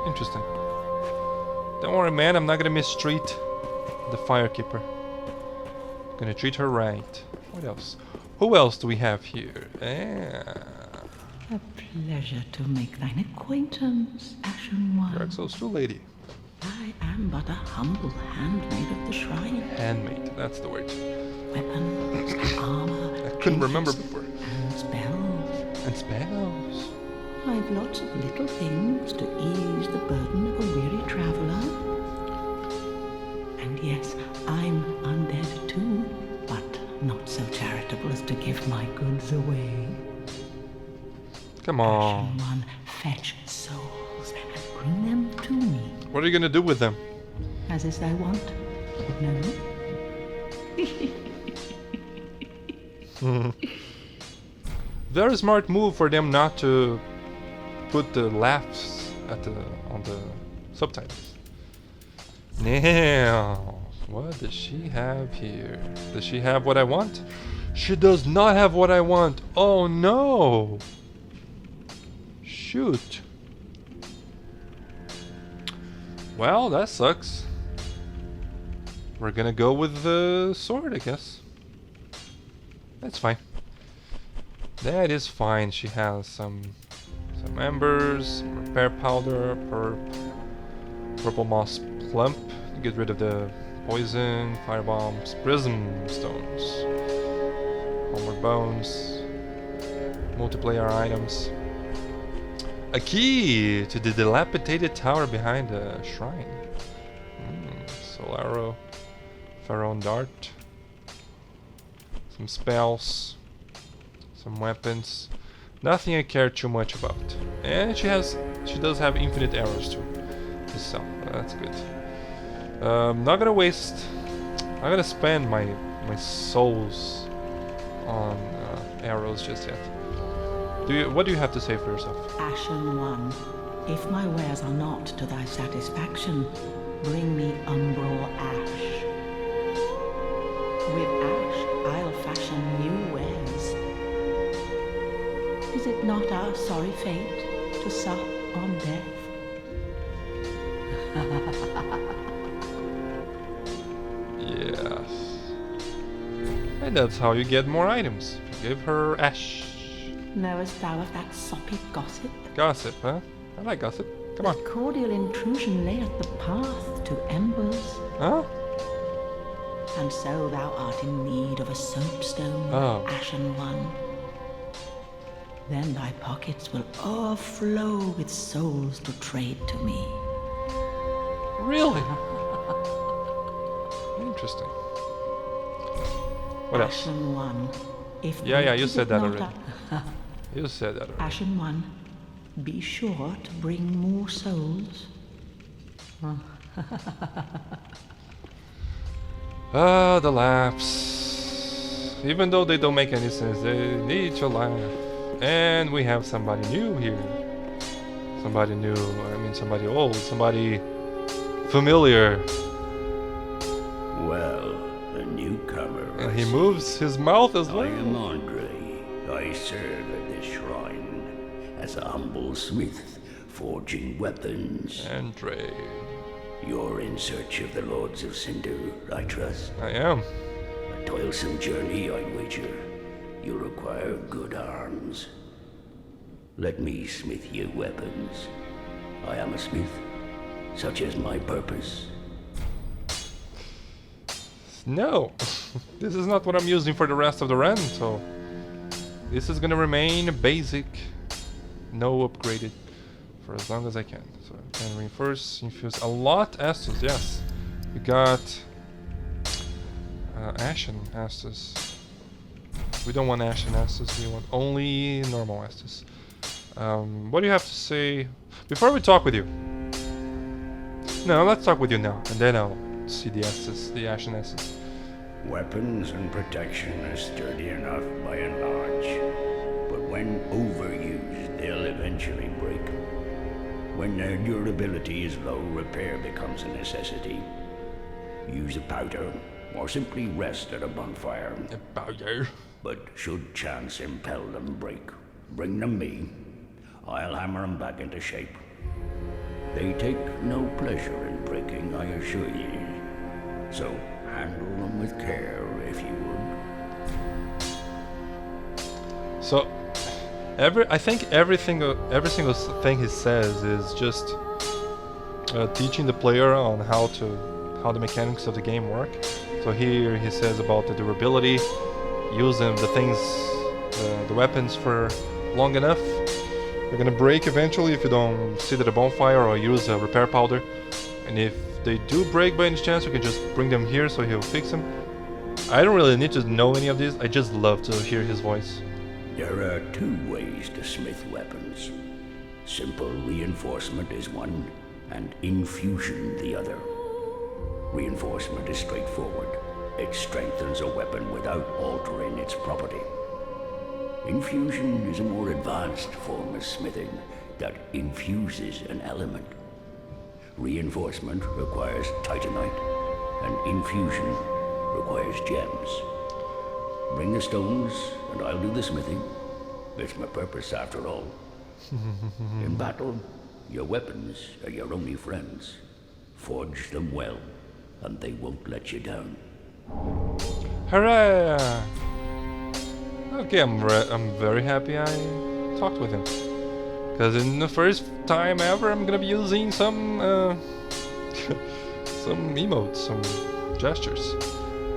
[SPEAKER 2] Interesting. Don't worry, man, I'm not gonna mistreat the firekeeper. I'm gonna treat her right. What else? Who else do we have here?
[SPEAKER 6] A pleasure to make thine acquaintance, Ashen One.
[SPEAKER 2] Dark Souls 2 lady.
[SPEAKER 6] I am but a humble handmaid of the shrine.
[SPEAKER 2] Handmaid, that's the word.
[SPEAKER 6] Weapons, armor,
[SPEAKER 2] I couldn't remember
[SPEAKER 6] trinkets,
[SPEAKER 2] before.
[SPEAKER 6] and spells.
[SPEAKER 2] And spells.
[SPEAKER 6] I've lots of little things to ease the burden of a weary traveler. And yes, I'm undead too, but not so charitable as to give my goods away.
[SPEAKER 2] Come on.
[SPEAKER 6] Ashen One, fetch souls and bring them to me.
[SPEAKER 2] What are you gonna do with them?
[SPEAKER 6] As is thy want? No?
[SPEAKER 2] Very smart move for them not to put the laughs on the subtitles. Now, what does she have here? Does she have what I want? She does not have what I want. Oh no! Shoot. Well, that sucks. We're gonna go with the sword, I guess. That's fine. That is fine. She has some embers, some repair powder, purple moss plump to get rid of the poison, fire bombs, prism stones, homeward bones, multiplayer items. A key to the dilapidated tower behind the shrine. Soul arrow, pharaoh dart, some spells, some weapons. Nothing I care too much about. And she does have infinite arrows too to sell. That's good. Not gonna waste. I'm gonna spend my souls on arrows just yet. What do you have to say for yourself?
[SPEAKER 6] Ashen One, if my wares are not to thy satisfaction, bring me umbral ash. With ash, I'll fashion new wares. Is it not our sorry fate to sup on death?
[SPEAKER 2] Yes. And that's how you get more items. You give her ash.
[SPEAKER 6] Knowest thou of that soppy gossip?
[SPEAKER 2] Gossip, huh? I like gossip. Come on.
[SPEAKER 6] Cordial intrusion layeth the path to embers.
[SPEAKER 2] Huh?
[SPEAKER 6] And so thou art in need of a soapstone,
[SPEAKER 2] Oh.
[SPEAKER 6] Ashen One. Then thy pockets will overflow with souls to trade to me.
[SPEAKER 2] Really? Interesting. What else?
[SPEAKER 6] Ashen One, if
[SPEAKER 2] Yeah, you
[SPEAKER 6] thou
[SPEAKER 2] said that
[SPEAKER 6] did not
[SPEAKER 2] already. You said that already.
[SPEAKER 6] Ashen One, be sure to bring more souls.
[SPEAKER 2] Ah, the laughs. Even though they don't make any sense, they need to laugh. And we have somebody new here. Somebody new, I mean somebody old, somebody familiar.
[SPEAKER 7] Well, a newcomer.
[SPEAKER 2] And he moves his mouth as
[SPEAKER 7] I
[SPEAKER 2] well.
[SPEAKER 7] am Andre. I serve at this shrine as a humble smith, forging weapons.
[SPEAKER 2] Andre.
[SPEAKER 7] You're in search of the Lords of Cinder, I trust.
[SPEAKER 2] I am.
[SPEAKER 7] A toilsome journey, I wager. You'll require good arms. Let me smith you weapons. I am a smith, such is my purpose.
[SPEAKER 2] No, this is not what I'm using for the rest of the run, so this is gonna remain basic, no upgraded, for as long as I can. So I can reinforce, infuse a lot Estus, yes. We got Ashen Estus. We don't want Ashen Estus, we want only normal Estus. What do you have to say before we talk with you? No, let's talk with you now, and then I'll see the Estus, the Ashen Estus.
[SPEAKER 7] Weapons and protection are sturdy enough by and large, but when overused, they'll eventually break. When their durability is low, repair becomes a necessity. Use a powder, or simply rest at a bonfire.
[SPEAKER 2] A powder.
[SPEAKER 7] But should chance impel them break, bring them me. I'll hammer them back into shape. They take no pleasure in breaking, I assure ye. So handle them with care, if you would.
[SPEAKER 2] So, I think every single thing he says is just teaching the player on how the mechanics of the game work. So here he says about the durability, using the things, the weapons for long enough. They're gonna break eventually if you don't sit at a bonfire or use a repair powder. And if they do break by any chance, you can just bring them here so he'll fix them. I don't really need to know any of this, I just love to hear his voice.
[SPEAKER 7] There are two ways to smith weapons. Simple reinforcement is one, and infusion the other. Reinforcement is straightforward. It strengthens a weapon without altering its property. Infusion is a more advanced form of smithing that infuses an element. Reinforcement requires titanite, and infusion requires gems. Bring the stones, and I'll do the smithing. It's my purpose, after all. In battle, your weapons are your only friends. Forge them well, and they won't let you down.
[SPEAKER 2] Hooray! Okay, I'm very happy I talked with him. Because in the first time ever, I'm gonna be using some some emotes, some gestures.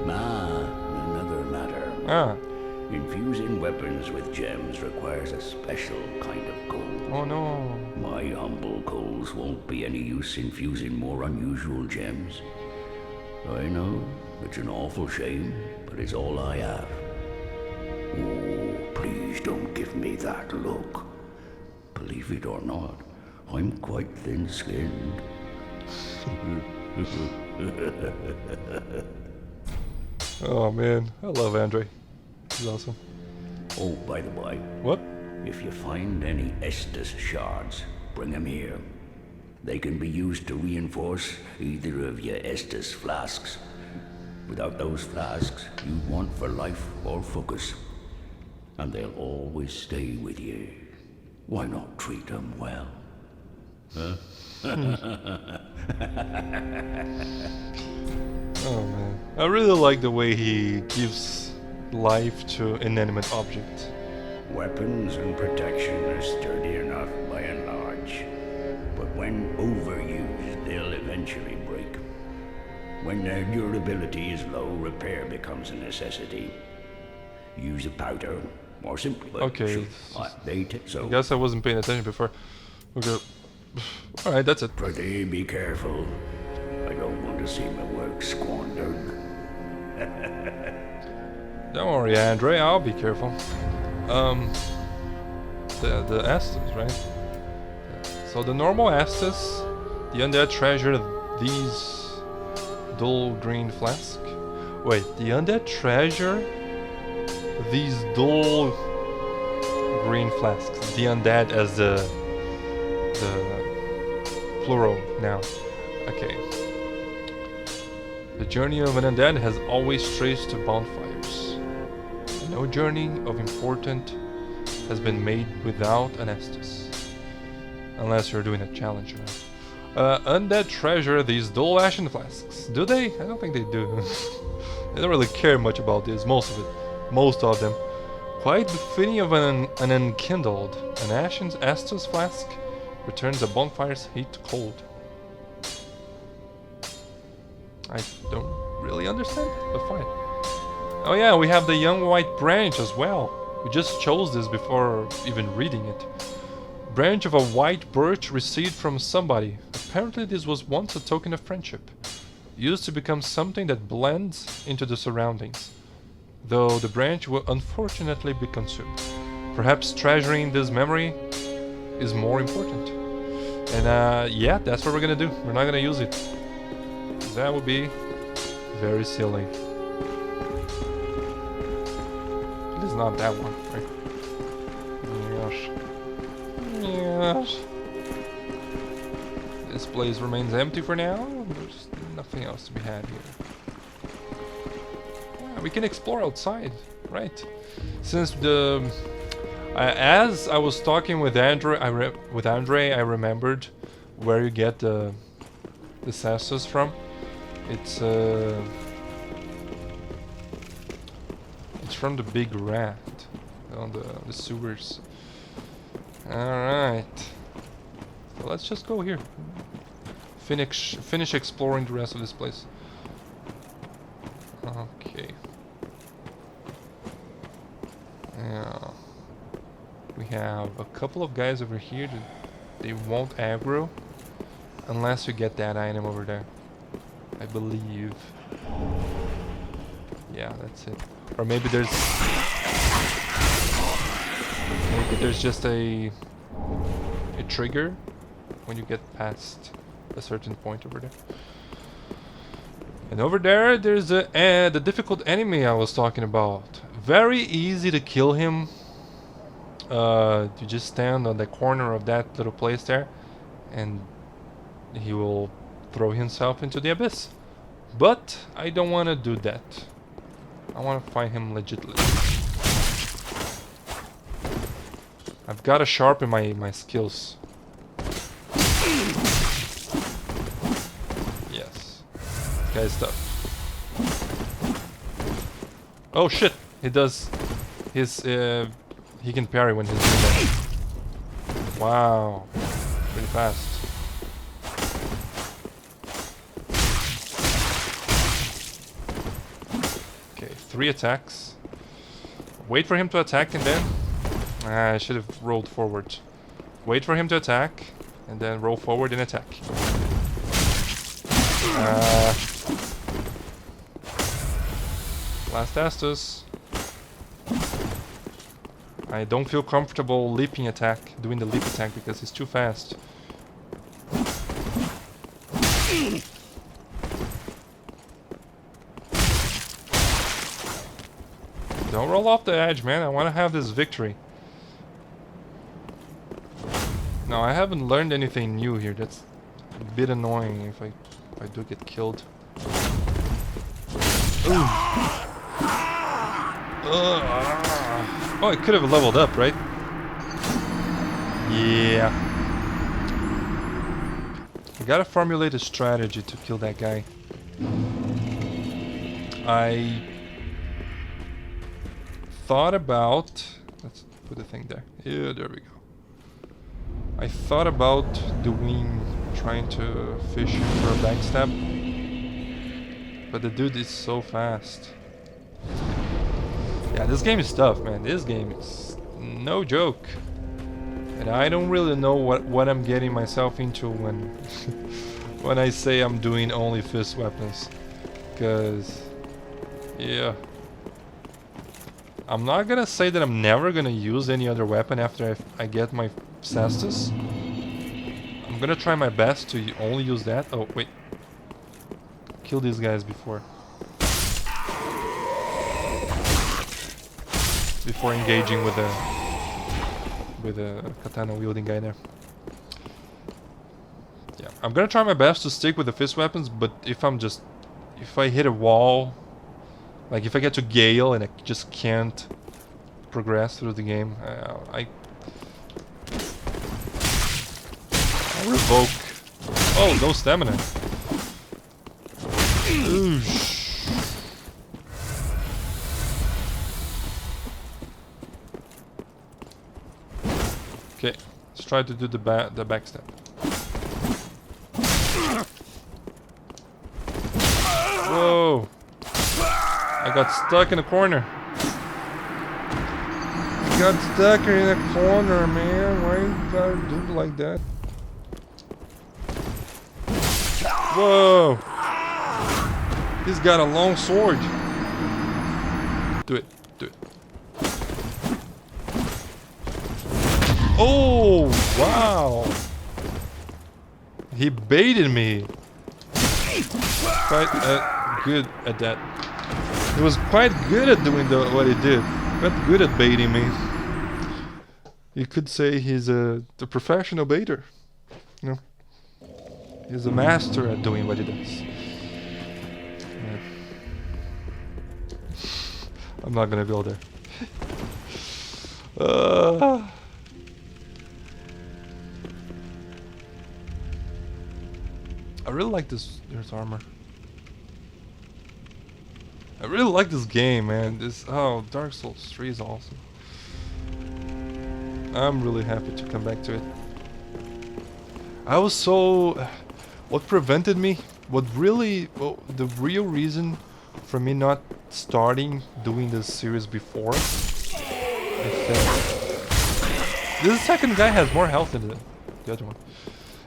[SPEAKER 7] Another matter.
[SPEAKER 2] Ah.
[SPEAKER 7] Infusing weapons with gems requires a special kind of coal.
[SPEAKER 2] Oh no.
[SPEAKER 7] My humble coals won't be any use infusing more unusual gems. I know, it's an awful shame, but it's all I have. Oh, please don't give me that look. Believe it or not, I'm quite thin-skinned.
[SPEAKER 2] Oh man, I love Andre. He's awesome.
[SPEAKER 7] Oh, by the by,
[SPEAKER 2] What?
[SPEAKER 7] if you find any Estus shards, bring them here. They can be used to reinforce either of your Estus flasks. Without those flasks, you want for life or focus. And they'll always stay with you. Why not treat them well? Huh?
[SPEAKER 2] Oh man. I really like the way he gives life to inanimate objects.
[SPEAKER 7] Weapons and protection are sturdy enough by and large. But when overused, they'll eventually break. When their durability is low, repair becomes a necessity. Use a powder, More simply, but
[SPEAKER 2] Okay.
[SPEAKER 7] should they so
[SPEAKER 2] I guess I wasn't paying attention before. Okay. Alright, that's it.
[SPEAKER 7] pretty be careful. I don't want to see my work squandered.
[SPEAKER 2] Don't worry, Andre, I'll be careful. The Estus, right? So the normal Estus, the undead treasure these dull green flask. Wait, the undead treasure these dull green flasks. The undead as the plural now. Okay. The journey of an undead has always traced to bonfires. No journey of importance has been made without an Estus. Unless you're doing a challenge, right? Undead treasure these dull ashen flasks. Do they? I don't think they do. They don't really care much about this, most of them. Quite befitting of an unkindled, an ashen Estus flask returns a bonfire's heat cold. I don't really understand, but fine. Oh yeah, we have the young white branch as well. We just chose this before even reading it. Branch of a white birch received from somebody. Apparently this was once a token of friendship. Used to become something that blends into the surroundings. Though the branch will unfortunately be consumed. Perhaps treasuring this memory is more important. And yeah, that's what we're gonna do. We're not gonna use it. That would be very silly. It is not that one, right? Yes. Yes. This place remains empty for now. There's nothing else to be had here. Yeah, we can explore outside, right? Since the as I was talking with Andre, I remembered where you get the Estus from. It's from the big rat on the sewers. Alright. So let's just go here. Finish exploring the rest of this place. Okay. Yeah. We have a couple of guys over here that they won't aggro unless you get that item over there. I believe. Yeah, that's it. Or maybe there's just a trigger when you get past a certain point over there. And over there, there's the difficult enemy I was talking about. Very easy to kill him. You just stand on the corner of that little place there, and he will throw himself into the abyss. But I don't want to do that. I want to find him legitly. I've got to sharpen my skills. Yes. This guy's tough. Oh shit! He does his he can parry when he's doing that. Wow. Pretty fast. Okay, 3 attacks. Wait for him to attack and then I should have rolled forward. Wait for him to attack, and then roll forward and attack. Last Estus. I don't feel comfortable doing the leap attack because he's too fast. Don't roll off the edge, man. I want to have this victory. No, I haven't learned anything new here. That's a bit annoying if I do get killed. Ooh. Oh, it could have leveled up, right? Yeah. I gotta formulate a strategy to kill that guy. I thought about... Let's put the thing there. Yeah, there we go. I thought about trying to fish for a backstab, but the dude is so fast. Yeah, this game is tough, man. This game is no joke. And I don't really know what I'm getting myself into when when I say I'm doing only fist weapons. Because, yeah. I'm not gonna say that I'm never gonna use any other weapon after I get my Cestus. I'm gonna try my best to only use that. Oh, wait. Kill these guys before engaging with the katana wielding guy there. Yeah, I'm gonna try my best to stick with the fist weapons, but if I hit a wall, like if I get to Gale and I just can't progress through the game, I revoke. Oh, no stamina. Oosh. Okay, let's try to do the backstep. Whoa! I got stuck in a corner. Got stuck in a corner, man. Why you gotta do it like that? Whoa! He's got a long sword. Do it. Do it. Oh, wow. He baited me. Quite good at that. He was quite good at doing what he did. Quite good at baiting me. You could say he's the professional baiter. You know? He's a master at doing what he does. Yeah. I'm not gonna go there. I really like this. There's armor. I really like this game, man. Dark Souls 3 is awesome. I'm really happy to come back to it. What prevented me? The real reason for me not starting doing this series before is that this second guy has more health than the other one.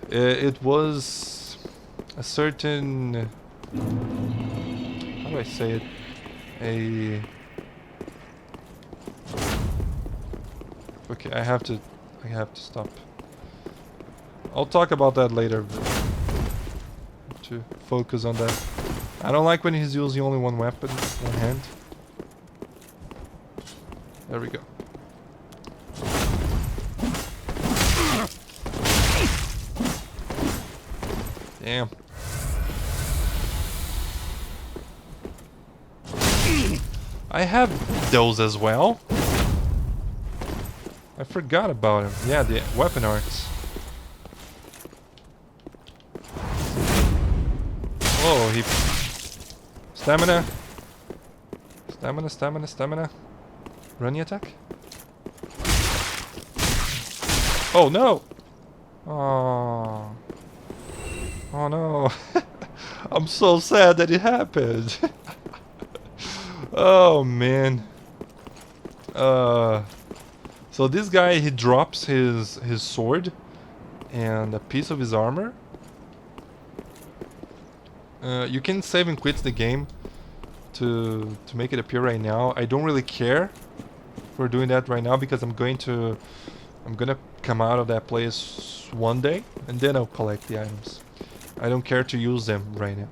[SPEAKER 2] It was a certain, how do I say it? Okay, I have to stop. I'll talk about that later. To focus on that. I don't like when he's using only one weapon, one hand. There we go. Damn. I have those as well. I forgot about him. Yeah, the weapon arts. Oh, he... Stamina. Stamina. Running attack. Oh, no! Oh. Oh, no. I'm so sad that it happened. Oh, man. So this guy, he drops his sword and a piece of his armor. You can save and quit the game to make it appear right now. I don't really care for doing that right now because I'm gonna come out of that place one day and then I'll collect the items. I don't care to use them right now.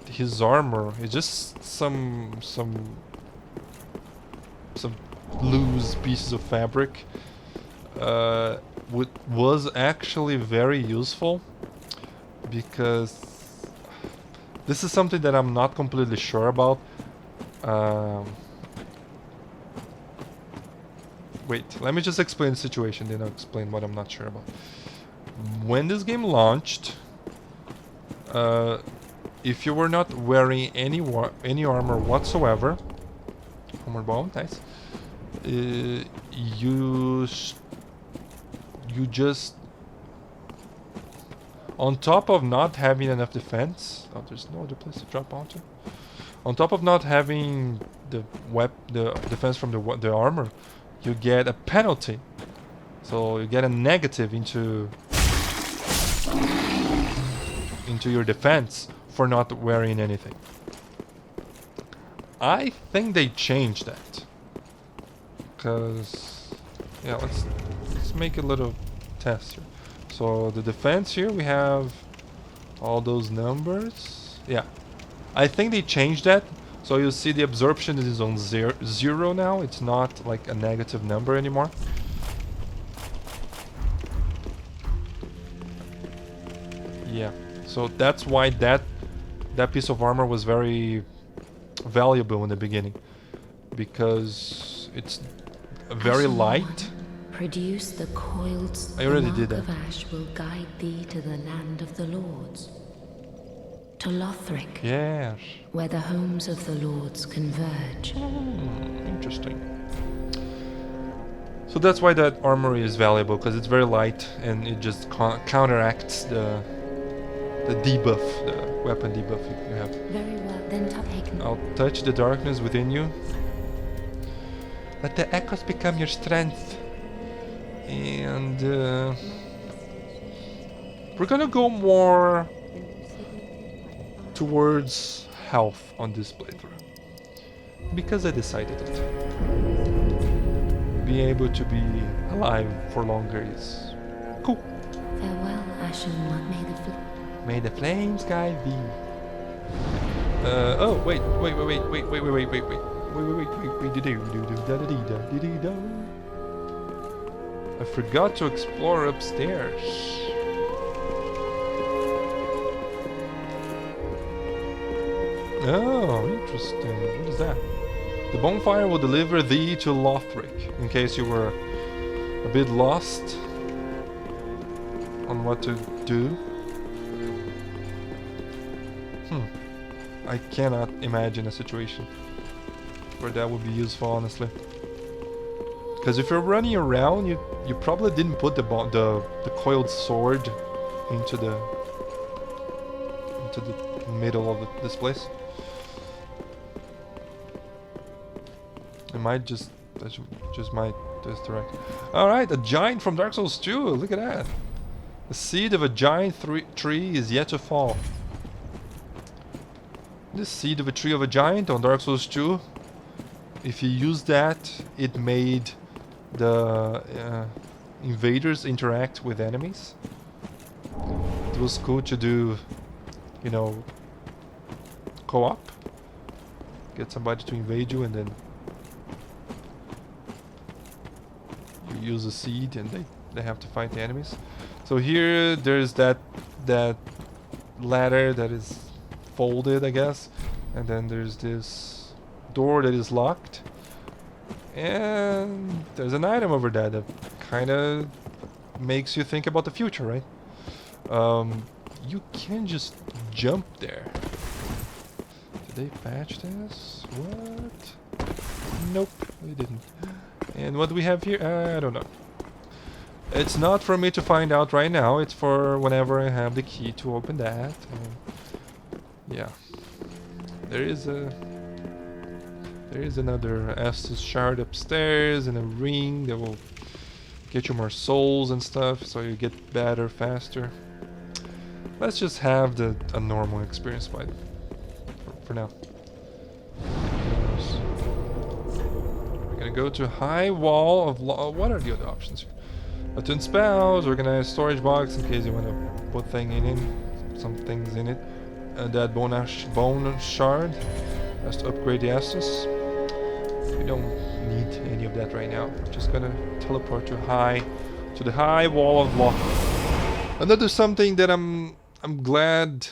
[SPEAKER 2] His armor is just some loose pieces of fabric. Was actually very useful because this is something that I'm not completely sure about. Wait, let me just explain the situation, then I'll explain what I'm not sure about. When this game launched, if you were not wearing any armor whatsoever, armor bone, nice. You just, on top of not having enough defense. Oh, there's no other place to drop onto. On top of not having the defense from the armor, you get a penalty. So you get a negative into your defense for not wearing anything. I think they changed that. Cause yeah, let's make a little test here. So the defense here, we have all those numbers. Yeah, I think they changed that. So you see the absorption is on zero now. It's not like a negative number anymore. Yeah, so that's why that piece of armor was very valuable in the beginning, because it's very
[SPEAKER 3] Ashen
[SPEAKER 2] light.
[SPEAKER 3] One, produce the coiled
[SPEAKER 2] I already did
[SPEAKER 3] mark
[SPEAKER 2] that.
[SPEAKER 3] of ash will guide thee to the land of the lords. To Lothric,
[SPEAKER 2] Yes.
[SPEAKER 3] where the homes of the lords converge.
[SPEAKER 2] Interesting. So that's why that armor is valuable, because it's very light and it just counteracts the debuff, the weapon debuff you have.
[SPEAKER 3] Very well, then take.
[SPEAKER 2] I'll touch the darkness within you. Let the echoes become your strength. And we're gonna go more towards health on this playthrough, because I decided it. Being able to be alive for longer is cool.
[SPEAKER 3] Farewell, Ashen One.
[SPEAKER 2] May the flames guide thee. Oh wait. I forgot to explore upstairs. Oh, interesting. What is that? The bonfire will deliver thee to Lothric, in case you were a bit lost on what to do. I cannot imagine a situation where that would be useful, honestly. Because if you're running around, you probably didn't put the coiled sword into the middle of this place. It might just might distract. All right, a giant from Dark Souls 2. Look at that. The seed of a giant tree is yet to fall. The seed of a tree of a giant on Dark Souls 2. If you use that, it made the invaders interact with enemies. It was cool to do, you know, co-op. Get somebody to invade you and then you use a seed and they have to fight the enemies. So here there's that ladder that is folded, I guess, and then there's this door that is locked, and there's an item over there that kind of makes you think about the future, right? You can just jump there. Did they patch this? What? Nope, they didn't. And what do we have here? I don't know. It's not for me to find out right now. It's for whenever I have the key to open that. And yeah, there is another Estus shard upstairs and a ring that will get you more souls and stuff, so you get better faster. Let's just have a normal experience for now. We're gonna go to high wall of what are the other options here? Attune spells, organize storage box in case you want to put some things in it. That bone shard has to upgrade the Estus. We don't need any of that right now. We're just gonna teleport to the high wall of Lothric. Another something that I'm glad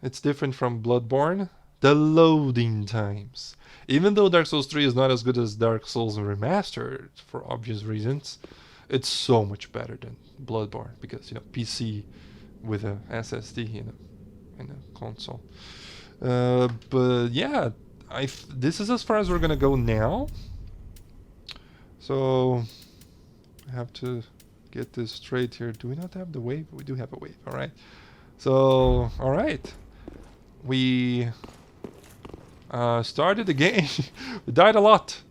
[SPEAKER 2] it's different from Bloodborne: the loading times. Even though Dark Souls 3 is not as good as Dark Souls Remastered for obvious reasons, it's so much better than Bloodborne because, you know, PC with a SSD in a console. But yeah, this is as far as we're gonna go now. So I have to get this straight here. Do we not have the wave? We do have a wave. All right. So all right, started the game. We died a lot.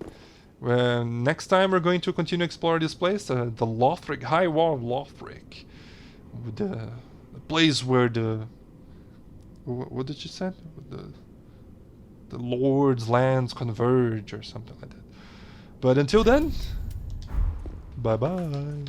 [SPEAKER 2] Next time we're going to continue explore this place, the Lothric, High Wall of Lothric. The place where the... What did you say? The Lord's lands converge or something like that. But until then, bye-bye.